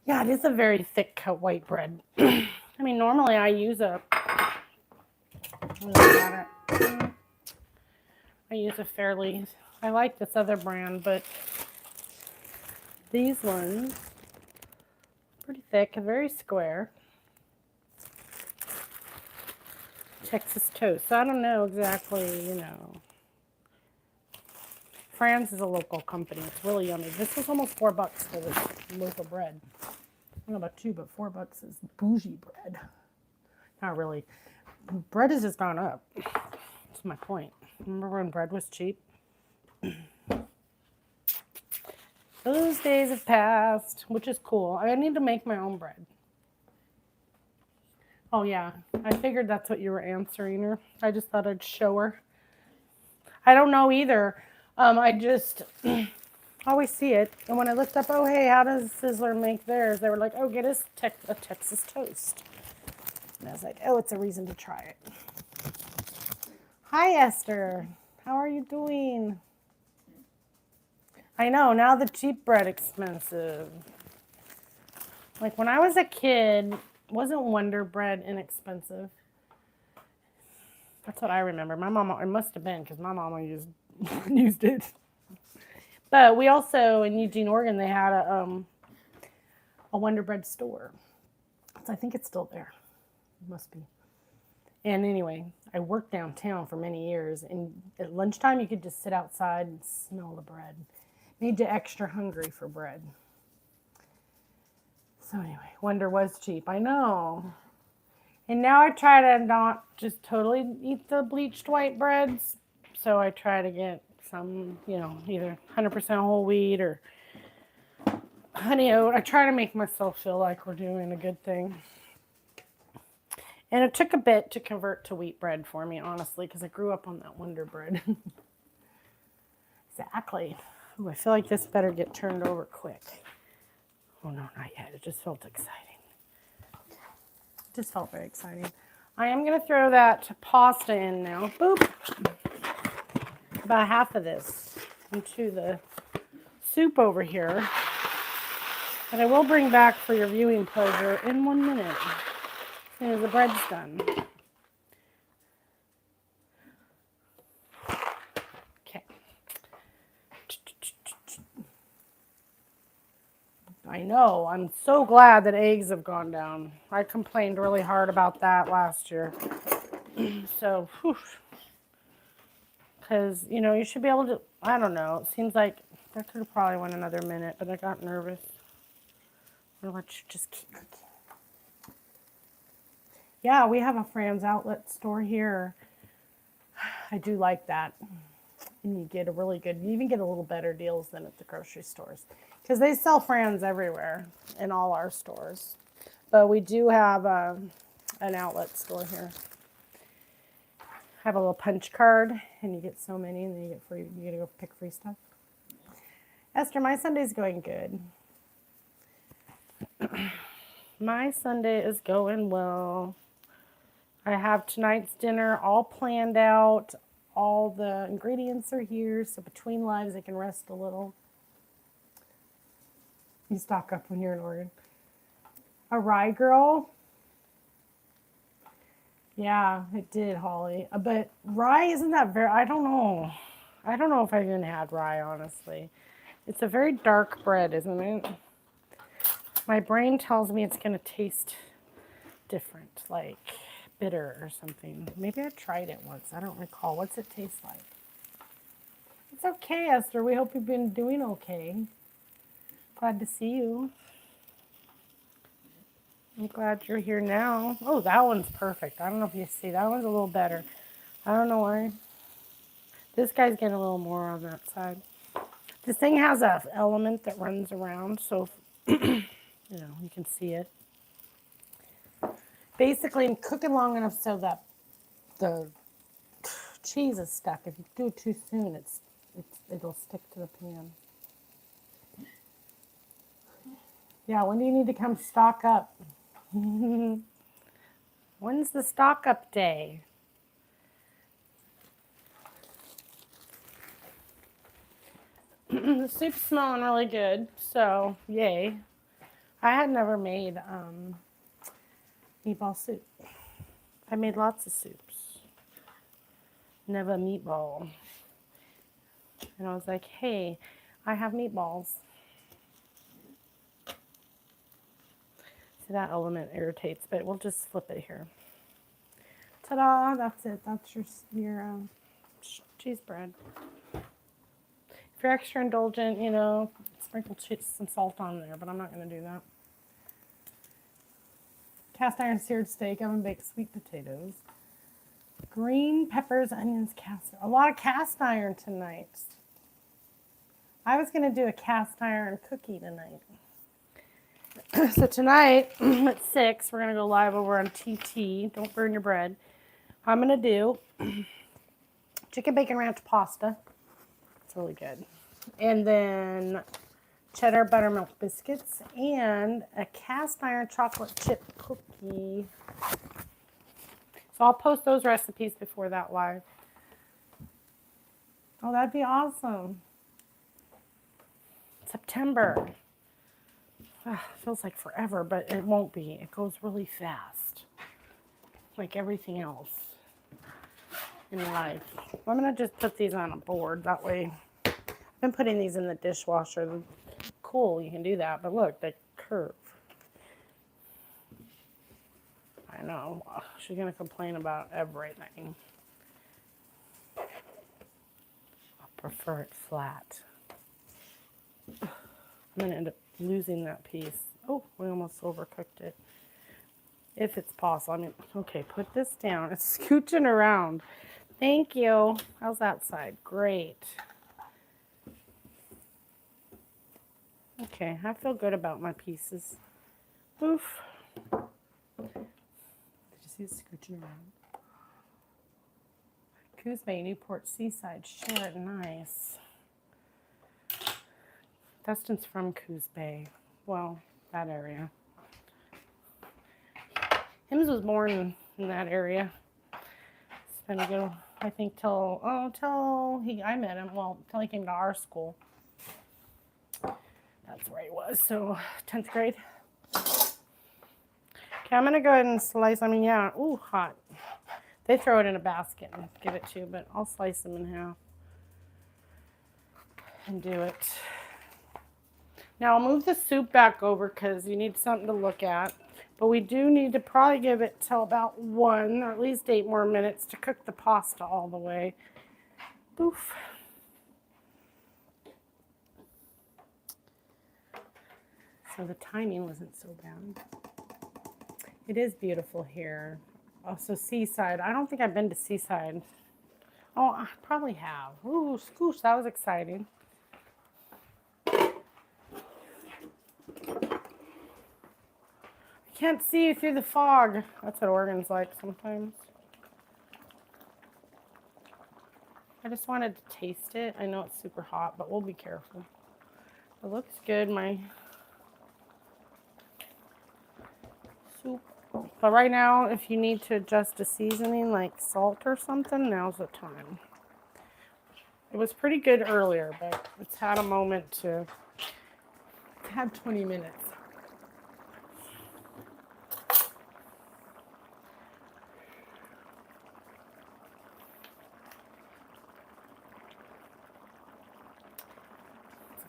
Yeah, it is a very thick cut white bread. I mean, normally I use a fairly, I like this other brand, but these ones, pretty thick and very square. Texas toast. So I don't know exactly, Fran's is a local company. It's really yummy. This was almost $4 for this loaf of bread. I don't know about $2, but $4 is bougie bread. Not really. Bread has just gone up. That's my point. Remember when bread was cheap? Those days have passed, which is cool. I need to make my own bread. Oh, yeah. I figured that's what you were answering her. I just thought I'd show her. I don't know either. I just always see it. And when I looked up, oh, hey, how does Sizzler make theirs? They were like, oh, get us a Texas toast. And I was like, oh, it's a reason to try it. Hi, Esther. How are you doing? I know, now the cheap bread expensive. Like when I was a kid, wasn't Wonder Bread inexpensive? That's what I remember. My mama, it must have been because my mama used it. But we also, in Eugene, Oregon, they had a Wonder Bread store. So I think it's still there. It must be. And anyway, I worked downtown for many years. And at lunchtime, you could just sit outside and smell the bread. Made you extra hungry for bread. So anyway, Wonder was cheap. I know. And now I try to not just totally eat the bleached white breads. So I try to get some, either 100% whole wheat or honey oat. I try to make myself feel like we're doing a good thing. And it took a bit to convert to wheat bread for me, honestly, because I grew up on that Wonder Bread. Exactly. Ooh, I feel like this better get turned over quick. Oh, no, not yet. It just felt exciting. It just felt very exciting. I am going to throw that pasta in now. Boop. About half of this into the soup over here. And I will bring back for your viewing pleasure in 1 minute. As soon as the bread's done. Okay. I know. I'm so glad that eggs have gone down. I complained really hard about that last year. So, because, you know, you should be able to, I don't know. It seems like that could have probably went another minute, but I got nervous. I'm going to let you just keep cooking. Yeah, we have a Fran's outlet store here. I do like that. And you get a really good, you even get a little better deals than at the grocery stores. Because they sell Fran's everywhere in all our stores. But we do have an outlet store here. Have a little punch card, and you get so many, and then you get free. You get to go pick free stuff. Esther, my Sunday's going good. My Sunday is going well. I have tonight's dinner all planned out. All the ingredients are here, so between lives I can rest a little. You stock up when you're in Oregon. A rye girl. Yeah, it did, Holly. But rye isn't that very, I don't know. I don't know if I've even had rye, honestly. It's a very dark bread, isn't it? My brain tells me it's going to taste different, like bitter or something. Maybe I tried it once. I don't recall. What's it taste like? It's okay, Esther. We hope you've been doing okay. Glad to see you. I'm glad you're here now. Oh, that one's perfect. I don't know if you see. That one's a little better. I don't know why. This guy's getting a little more on that side. This thing has an element that runs around, so you know, you can see it. Basically, I'm cooking long enough so that the cheese is stuck. If you do it too soon, it'll stick to the pan. Yeah, when do you need to come stock up? When's the stock up day? The soup's smelling really good, so yay. I had never made meatball soup. I made lots of soups. Never meatball. And I was like, hey, I have meatballs. See, that element irritates, but we'll just flip it here. Ta-da, that's it. That's your cheese bread. If you're extra indulgent, you know, sprinkle some salt on there, but I'm not going to do that. Cast iron seared steak, oven baked sweet potatoes. Green peppers, onions, a lot of cast iron tonight. I was going to do a cast iron cookie tonight. So tonight at 6, we're going to go live over on TT. Don't burn your bread. I'm going to do chicken bacon ranch pasta. It's really good. And then cheddar buttermilk biscuits and a cast iron chocolate chip cookie. So I'll post those recipes before that live. Oh, that'd be awesome. September. Feels like forever, but it won't be. It goes really fast. Like everything else in life. I'm going to just put these on a board. That way, I've been putting these in the dishwasher. Cool, you can do that. But look, they curve. I know. She's going to complain about everything. I prefer it flat. I'm going to end up losing that piece. Oh, we almost overcooked it. If it's possible. I mean, okay, put this down. It's scooching around. Thank you. How's that side? Great. Okay, I feel good about my pieces. Oof. Did you see it scooching around? Coos Bay, Newport Seaside. Share it nice. Dustin's from Coos Bay. Well, that area. Hims was born in that area. It's been a good, I think, till I met him. Well, till he came to our school. That's where he was. So 10th grade. Okay, I'm gonna go ahead and slice. I mean, yeah. Ooh, hot. They throw it in a basket and give it to you, but I'll slice them in half and do it. Now I'll move the soup back over because you need something to look at. But we do need to probably give it till about 1 or at least 8 more minutes to cook the pasta all the way. Oof. So the timing wasn't so bad. It is beautiful here. Also Seaside. I don't think I've been to Seaside. Oh, I probably have. Ooh, scoosh, that was exciting. Can't see you through the fog. That's what Oregon's like sometimes. I just wanted to taste it. I know it's super hot, but we'll be careful. It looks good, my soup. But right now, if you need to adjust a seasoning like salt or something, now's the time. It was pretty good earlier, but it's had a moment to... It's had 20 minutes.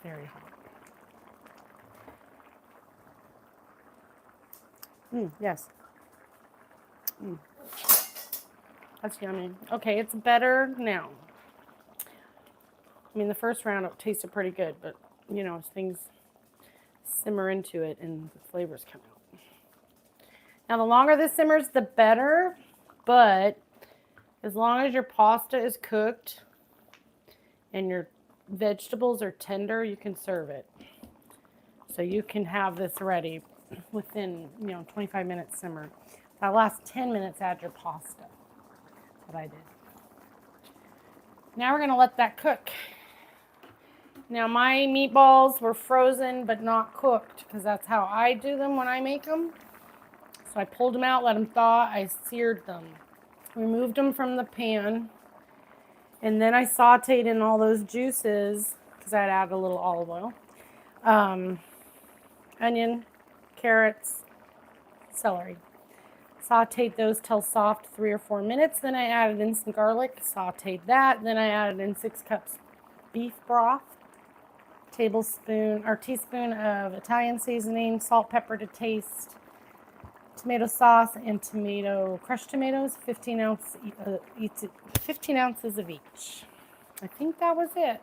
Very hot. Yes. That's yummy. Okay, it's better now. I mean, the first round it tasted pretty good, but you know, as things simmer into it and the flavors come out. Now, the longer this simmers, the better, but as long as your pasta is cooked and your vegetables are tender, you can serve it. So you can have this ready within, 25 minutes simmer. That last 10 minutes, add your pasta. That's what I did. Now we're going to let that cook. Now my meatballs were frozen but not cooked because that's how I do them when I make them. So I pulled them out, let them thaw. I seared them. Removed them from the pan. And then I sauteed in all those juices because I had added a little olive oil. Onion, carrots, celery. Sauteed those till soft 3 or 4 minutes. Then I added in some garlic, sauteed that. Then I added in 6 cups beef broth, teaspoon of Italian seasoning, salt, pepper to taste, tomato sauce, and crushed tomatoes, 15 ounces of each. I think that was it.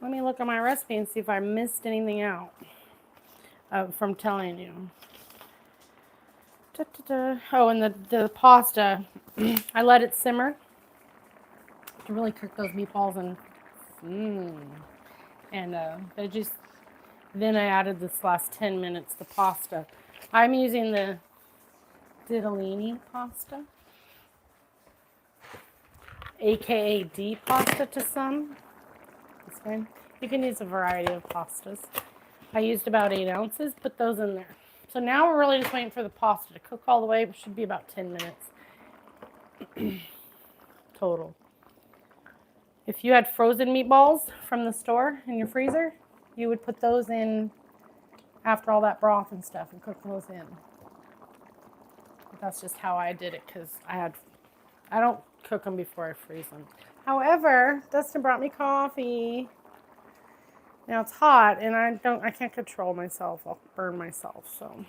Let me look at my recipe and see if I missed anything out from telling you. Oh, and the pasta, I let it simmer to really cook those meatballs and veggies. Then I added this last 10 minutes the pasta. I'm using the ditalini pasta, aka D pasta to some. This one. You can use a variety of pastas. I used about 8 ounces, put those in there. So now we're really just waiting for the pasta to cook all the way. It should be about 10 minutes total. If you had frozen meatballs from the store in your freezer, you would put those in after all that broth and stuff and cook those in. But that's just how I did it because I don't cook them before I freeze them. However, Dustin brought me coffee. Now it's hot and I can't control myself. I'll burn myself. So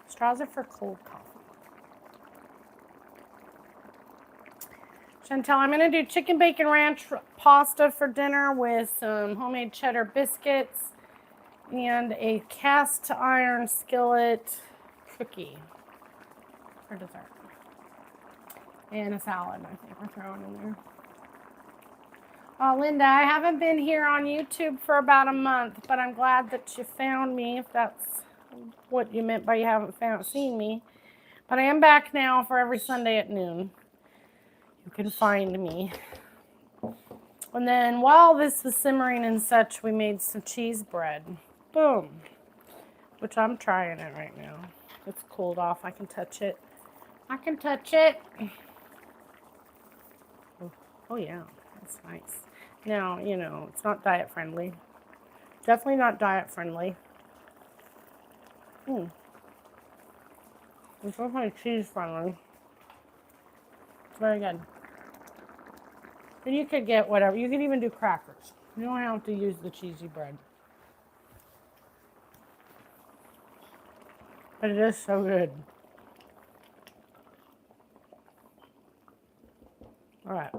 straws are for cold coffee. Chantel, I'm going to do chicken bacon ranch pasta for dinner with some homemade cheddar biscuits and a cast iron skillet cookie for dessert. And a salad, I think we're throwing in there. Oh, Linda, I haven't been here on YouTube for about a month, but I'm glad that you found me, if that's what you meant by you haven't seen me. But I am back now for every Sunday at noon. You can find me. And then while this was simmering and such, we made some cheese bread. Boom. Which I'm trying it right now. It's cooled off. I can touch it. I can touch it. Oh yeah, that's nice. Now, it's not diet friendly. Definitely not diet friendly. It's definitely cheese friendly. It's very good. And you could get whatever. You could even do crackers. You don't have to use the cheesy bread. But it is so good. All right.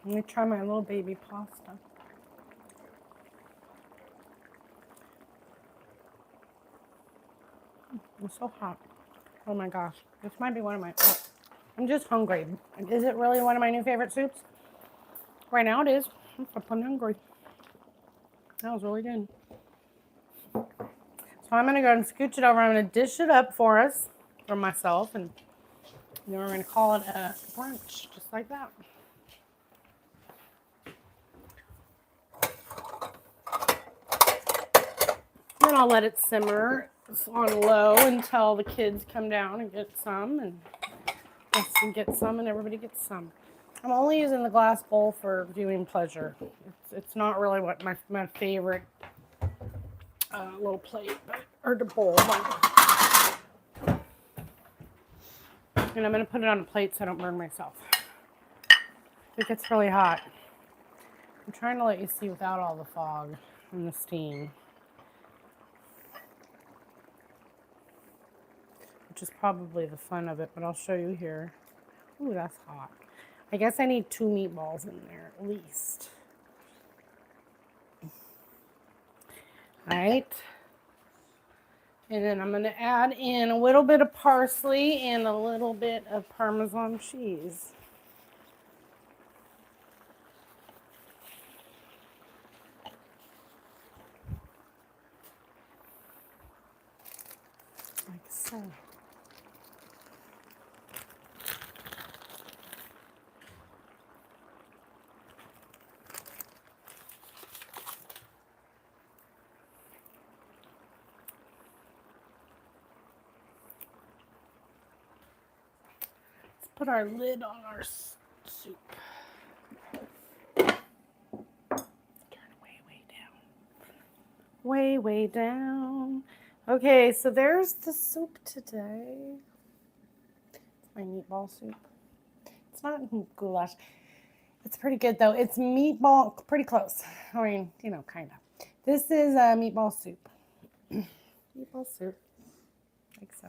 Let me try my little baby pasta. It's so hot. Oh my gosh. This might be one of my... Oh, I'm just hungry. Is it really one of my new favorite soups? Right now it is. I'm hungry. That was really good. So I'm going to go and scooch it over. I'm going to dish it up for us, for myself, and then we're going to call it a brunch, just like that. Then I'll let it simmer on low until the kids come down and get some, and us get some, and everybody gets some. I'm only using the glass bowl for viewing pleasure. It's not really what my favorite little plate, or the bowl. And I'm going to put it on a plate so I don't burn myself. It gets really hot. I'm trying to let you see without all the fog and the steam, which is probably the fun of it, but I'll show you here. Ooh, that's hot. I guess I need 2 meatballs in there at least. All right. And then I'm going to add in a little bit of parsley and a little bit of Parmesan cheese. Like so. Put our lid on our soup. Turn way down. Way down. Okay, so there's the soup today. It's my meatball soup. It's not goulash. It's pretty good though. It's meatball, pretty close. I mean, you know, kind of. This is a meatball soup. Meatball soup, like so.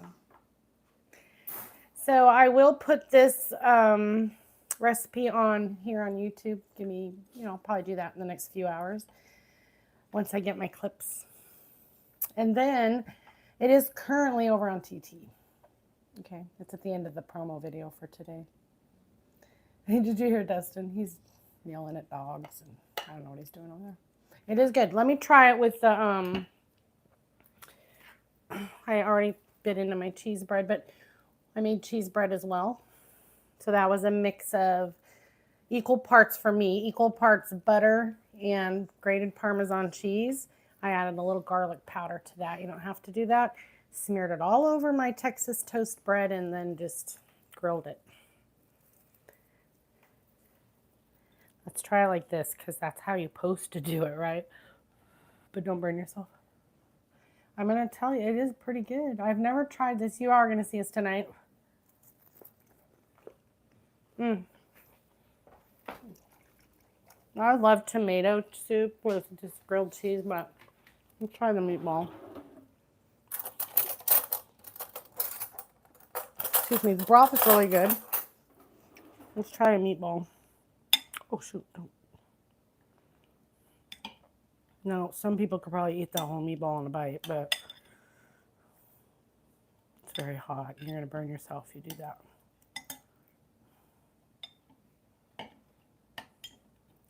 So I will put this recipe on here on YouTube. Give me, I'll probably do that in the next few hours once I get my clips. And then it is currently over on TT. Okay, it's at the end of the promo video for today. Hey, did you hear Dustin? He's yelling at dogs, and I don't know what he's doing over there. It is good. Let me try it with the, I already bit into my cheese bread, but I made cheese bread as well. So that was a mix of equal parts for me, equal parts butter and grated Parmesan cheese. I added a little garlic powder to that. You don't have to do that. Smeared it all over my Texas toast bread and then just grilled it. Let's try it like this because that's how you're supposed to do it, right? But don't burn yourself. I'm going to tell you, it is pretty good. I've never tried this. You are going to see us tonight. I love tomato soup with just grilled cheese, but let's try the meatball. Excuse me, the broth is really good. Let's try a meatball. Oh, shoot. Don't. No, some people could probably eat that whole meatball in a bite, but it's very hot. You're going to burn yourself if you do that.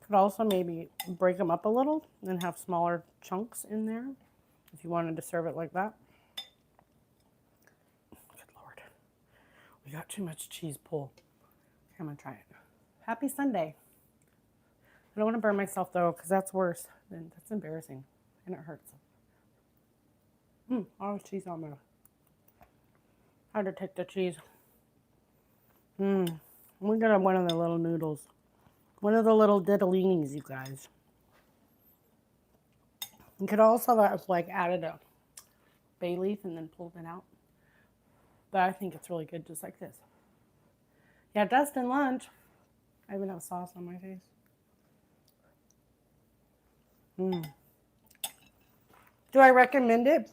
Could also maybe break them up a little and have smaller chunks in there if you wanted to serve it like that. Good Lord. We got too much cheese pull. I'm going to try it. Happy Sunday. I don't want to burn myself though because that's worse. That's embarrassing and it hurts. All the cheese on there. I had to take the cheese. We're going to have one of the little noodles. One of the little diddlinis, you guys. You could also have like added a bay leaf and then pulled it out. But I think it's really good just like this. Yeah, Dustin lunch. I even have sauce on my face. Mm. Do I recommend it?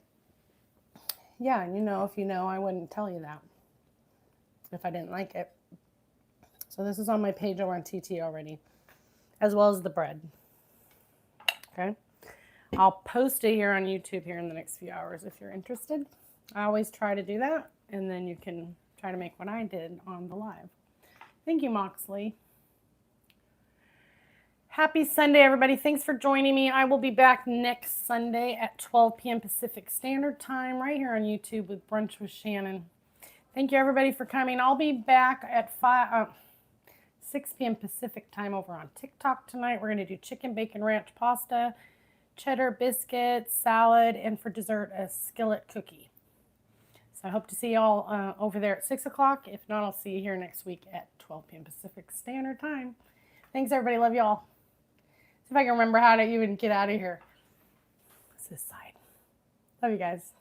Yeah, you know, if you know, I wouldn't tell you that if I didn't like it. So this is on my page over on TT already, as well as the bread. Okay. I'll post it here on YouTube here in the next few hours if you're interested. I always try to do that, and then you can try to make what I did on the live. Thank you, Moxley. Happy Sunday, everybody. Thanks for joining me. I will be back next Sunday at 12 p.m. Pacific Standard Time right here on YouTube with Brunch with Shannon. Thank you, everybody, for coming. I'll be back at 6 p.m. Pacific Time over on TikTok tonight. We're going to do chicken bacon ranch pasta, cheddar biscuits, salad, and for dessert, a skillet cookie. So I hope to see y'all over there at 6 o'clock. If not, I'll see you here next week at 12 p.m. Pacific Standard Time. Thanks, everybody. Love y'all. See if I can remember how to even get out of here. It's this side. Love you guys.